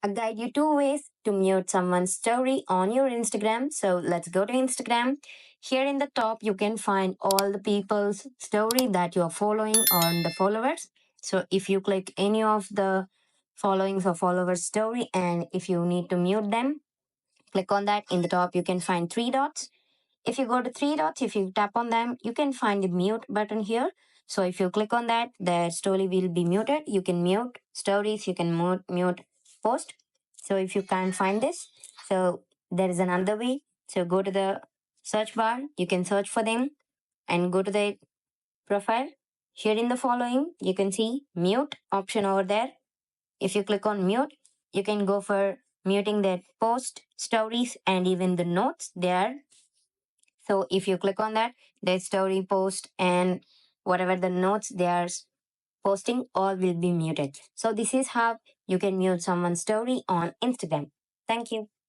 I guide you two ways to mute someone's story on your Instagram. So let's go to Instagram. Here in the top, you can find all the people's story that you are following on the followers. So if you click any of the followings or followers story, and if you need to mute them, click on that. In the top, you can find three dots. If you go to three dots, if you tap on them, you can find the mute button here. So if you click on that, the story will be muted. You can mute stories, you can mute post. So if you can't find this, so there is another way. So go to the search bar, you can search for them and go to the profile. Here in the following, you can see mute option over there. If you click on mute, you can go for muting their post, stories, and even the notes there. So if you click on that, their story post and whatever the notes they are posting all will be muted. So this is how you can mute someone's story on Instagram. Thank you.